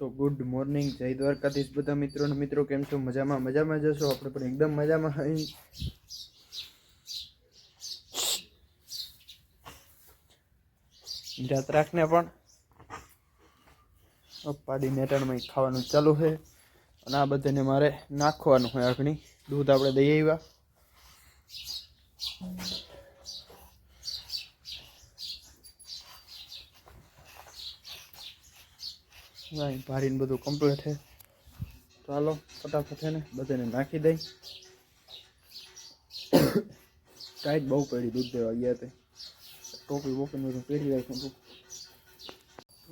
તો good morning, જય દ્વારકાધીશ બધા મિત્રો કેમ છો? મજામાં જશો? આપણે પણ એકદમ મજામાં હઈ. જાત રાખને પણ પાડી મેટાણમાં ખાવાનું ચાલુ છે અને આ બધાને મારે નાખવાનું હોય. આગળ દૂધ આપણે દઈ આવ્યા. ભારીને બધું કમ્પ્લીટ છે. તો હાલો ફટાફટ છે ને બધાને નાખી દઈ. ટાઈટ બહુ પડી દૂધ દેવા ગયા તે ટોપી બોપીને બધું પહેરી રાખ્યું હતું.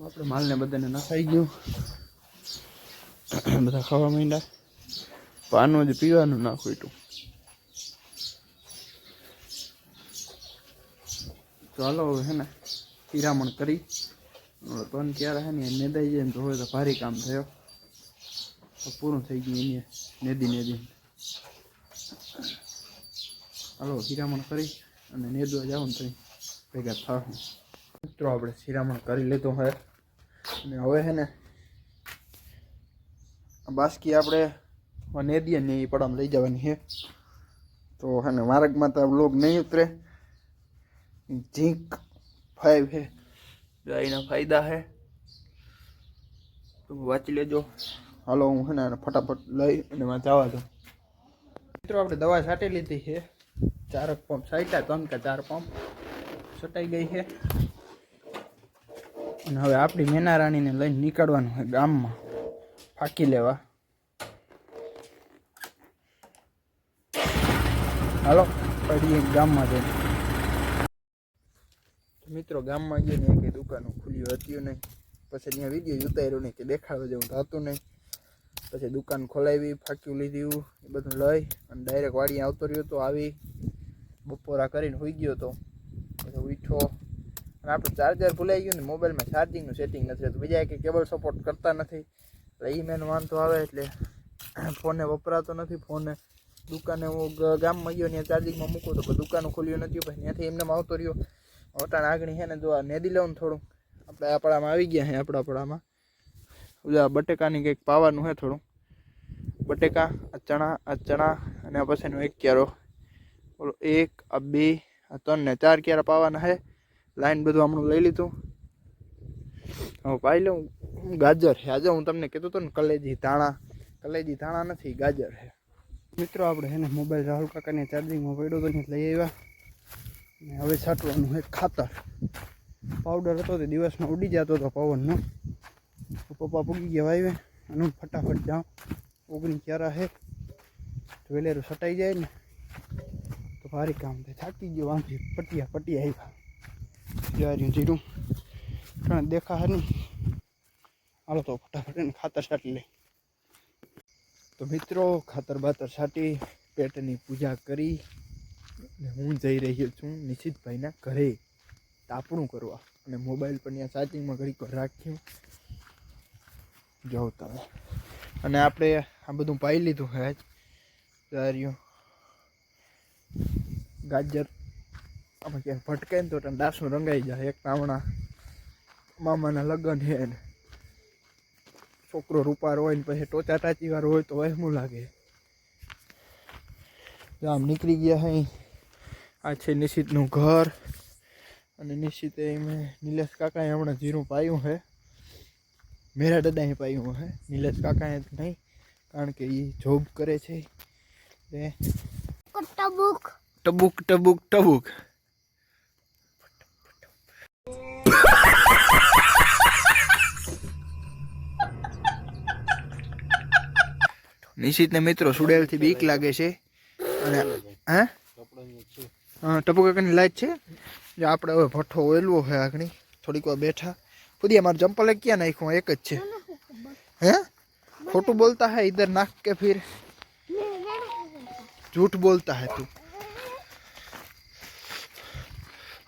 આપણે માલને બધાને નાખાઈ ગયું. બધા ખાવા માંડ્યા. પાનું જ પીવાનું નાખું હતું. તો હાલો હવે હે ને પિરામણ કરી તન ક્યારે હે ને નેદાઈ જાય ને તો હવે તો ભારી કામ થયો. પૂરું થઈ ગયું અહીંયા નેદી. હાલો શિરામણ કરી અને નેદવા જાવ ને તો ભેગા થાવ. મિત્રો આપણે શિરામણ કરી લીધું હોય અને હવે હે ને બાસ્કી આપણે નેદીએ ને એ પડામાં લઈ જવાની છે. તો હે ને માર્ગમાં તો બ્લોગ નહીં ઉતરે. ઝીંક 5 છે, ગાયના ફાયદા છે તો વાંચી લેજો. હાલો હું હે ને ફટાફટ લઈ અને જવા દઉં. મિત્રો આપણે દવા છાંટી લીધી છે. 4 પંપ છાંટ્યા, 3 કે 4 પંપ છટાઈ ગઈ છે. અને હવે આપણી મેના રાણીને લઈને નીકળવાનું છે ગામમાં ફાંકી લેવા. હાલો પડીએ ગામમાં જઈને. મિત્રો ગામમાં ગયો ને કંઈ દુકાનો ખુલ્યું હતું નહીં. પછી ત્યાં વિડીયો ઉતાર્યો નહીં કે દેખાડવા જેવું થતું નહીં. પછી દુકાન ખોલાવી, ફાંક્યું લીધું, એ બધું લઈ અને ડાયરેક્ટ વાડી આવતો રહ્યો તો આવી બપોરા કરીને હોઈ ગયો હતો. પછી ઉઠો અને આપણું ચાર્જર ભૂલાઈ ગયું ને મોબાઈલમાં ચાર્જિંગનું સેટિંગ નથી રહેતું. બીજા કે કેબલ સપોર્ટ કરતા નથી એટલે એ મેન વાંધો આવે એટલે ફોને વપરાતો નથી. ફોને દુકાને હું ગામમાં ગયો ત્યાં ચાર્જિંગમાં મૂકું તો દુકાનો ખોલ્યું નથી. પછી ત્યાંથી એમને આવતો રહ્યો. વટાણ આગળ છે ને જો આ નેદી લઉં થોડું આપણે આપણામાં આવી ગયા છે. આપણામાં બટેકાની કંઈક પાવાનું છે થોડું. બટેકા, આ ચણા અને આ પછીનો 1 ક્યારો, બોલો 1, આ 2, આ 3 ને 4 ક્યારા પાવાના છે. લાઈન બધું હમણાં લઈ લીધું. હવે પાઈ લઉં. ગાજર છે આજે હું તમને કહેતો હતો ને કલેજી ધાણા નથી, ગાજર છે. મિત્રો આપણે છે ને મોબાઈલ રાહુલ કાકાને ચાર્જિંગમાં પડ્યો તો લઈ આવ્યા. ને હવે છાંટવાનું છે ખાતર. પાવડર હતો તે દિવસમાં ઉડી જતો હતો પવનનો. પપ્પા પૂગી ગયા વાવે અને હું ફટાફટ જાઉં. 19 ક્યારા છે તો વેલેરું સટાઈ જાય ને તો ભારી કામ થાય. થાકી ગયો આમથી પટિયા આવ્યા. જાર્યું જીરું કારણ દેખા હે નહીં. હાલો તો ફટાફટ એને ખાતર છાંટી લઈ. તો મિત્રો ખાતર બાતર છાંટી પેટની પૂજા કરી હું જઈ રહ્યો છું નિશિતભાઈના ઘરે તાપણું કરવા. અને મોબાઈલ પર ત્યાં ચાર્જિંગમાં ઘડીક રાખ્યું જોઉં તમે. અને આપણે આ બધું પાઈ લીધું છે. ચાર્યું ગાજર આમાં ક્યાંક ભટકાય ને તો ડાસું રંગાઈ જાય. એક તાવણા મામાના લગ્ન છે ને છોકરો રૂપારો હોય ને પછી ટોચા ટાચી વાળો હોય તો વહેમું લાગે. આમ નીકળી ગયા હે. આ છે નિશિતનું ઘર અને નિશિતે મેં નિલેશ કાકાએ હમણાં જીરું પાયું છે. મેરા દાદાએ પાયું છે, નિલેશ કાકાએ નહીં કારણ કે એ જોબ કરે છે. ટબુક નિશિતને મિત્રો સુડેલથી બીક લાગે છે. અને હા ટપુ કાકાની લાઈટ છે. જો આપણે હવે ભઠ્ઠો ઓલવો છે આગળ થોડીક વાર બેઠા. ખુદ हमारे चंपल क्या नाखो एक अच्छे हैं खोटू बोलता है इधर नाक के फिर झूठ बोलता है तू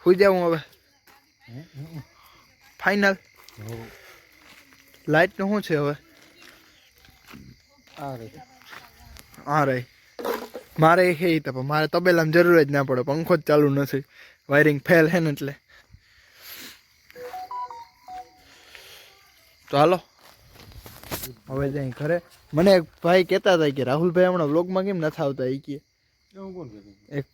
हुई जाऊँ अब फाइनल लाइट નું શું છે હવે આ રહી મારે હે તો મારે તબેલામાં જરૂર જ ના પડે પંખો જ ચાલુ નથી વાયરિંગ ફેલ હે ને એટલે તો હાલો હવે જાય ઘરે. મને એક ભાઈ કહેતા હતા કે રાહુલભાઈ હમણાં વ્લોગમાં કેમ નથી આવતા એ કે એક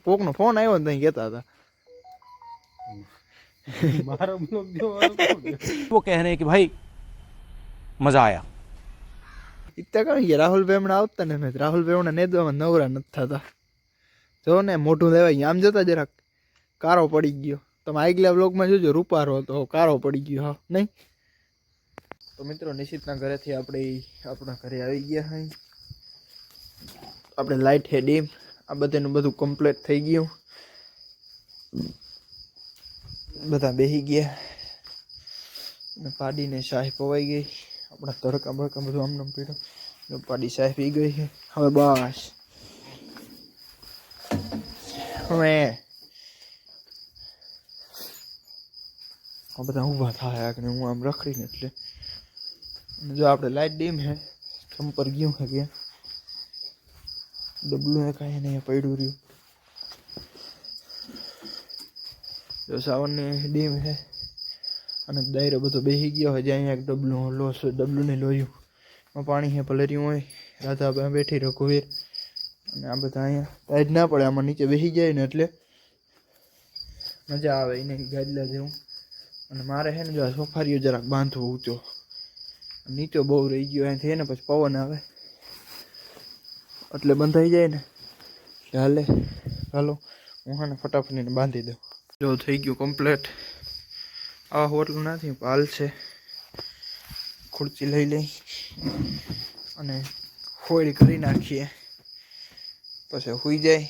કોકનો ફોન આવ્યો ને ત્યાં કહેતા હતા वो कह रहे हैं कि भाई मजा आया। इतना कहीं कि राहुलભાઈ હમણાં આવતા ને મેં રાહુલભાઈ હમણાં નેદવામાં નવરા નથી થતા. જો ને મોઢું લેવાય આમ જતા જરાક કારો પડી ગયો. તમે આગલા વ્લોગમાં જોજો રૂપારો હતો કારો પડી ગયો. હા નહીં તો મિત્રો નિશિતના ઘરેથી આપણે આપણા ઘરે આવી ગયા હઈ. આપણે લાઇટ હે ડીમ આ બધાનું બધું કમ્પ્લીટ થઈ ગયું. બધા બેસી ગયા ને પાડીને શાહી પવાઈ ગઈ. આપણા તડકા બડકા બધું આમને પીડ્યું પાડી શાહી પી ગઈ છે. હવે બસ હવે આ બધા ઊભા થાય આગળ હું આમ રખડીને એટલે જો આપણે લાઇટ ડીમ હે જમ્પર ગયું હે ગયા ડબલું હે કાંઈ નહીં પડ્યું રહ્યું. જો સાવનની ડીમ હે અને દાયરો બધો બેસી ગયો હોય. જ્યાં એક ડબલું લોસ ડબલું ને લોયું પાણી હે પલર્યું હોય. રાધા બેઠી રઘુવીર અને આ બધા અહીંયા ટાઈટ ના પડે આમાં નીચે બેસી જાય ને એટલે મજા આવે એને ગાદલા જેવું. અને મારે છે ને જો આ સોફારીઓ જરાક બાંધવો ઊંચો નીચો બહુ રહી ગયો અહીંથી ને પછી પવન આવે એટલે બંધાઈ જાય ને હાલે. હાલો હું હા ને ફટાફટ બાંધી દઉં. જો થઈ ગયું કમ્પ્લેટ. આ હોટલું નથી પાલ છે. ખુરચી લઈ લઈ અને હોળી કરી નાખીએ પછી સુઈ જાય.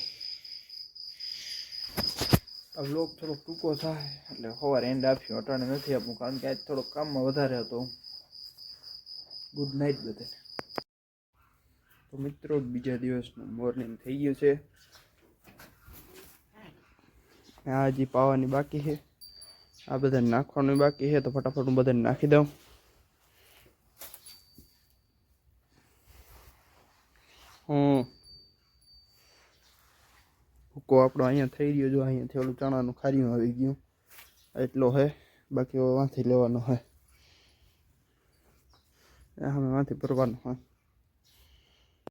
આ વ્લોગ થોડોક ટૂંકો થાય એટલે સવારે એન્ડ આપ્યું. અટાણે નથી આપવું કારણ કે આજ થોડોક કામમાં વધારે હતો. ગુડ નાઇટ બધાને. તો મિત્રો બીજા દિવસનું મોર્નિંગ થઈ ગયું છે. આ હજી પાવાની બાકી છે. આ બધાને નાખવાનું બાકી છે તો ફટાફટ હું બધાને નાખી દઉં. ભૂકો આપણો અહીંયા થઈ ગયો. જો અહીંયાથી ઓલું ચણાનું ખારીયું આવી ગયું એટલો હે. બાકી વાંથી લેવાનો હોય. અમે વાંથી ભરવાનો હોય.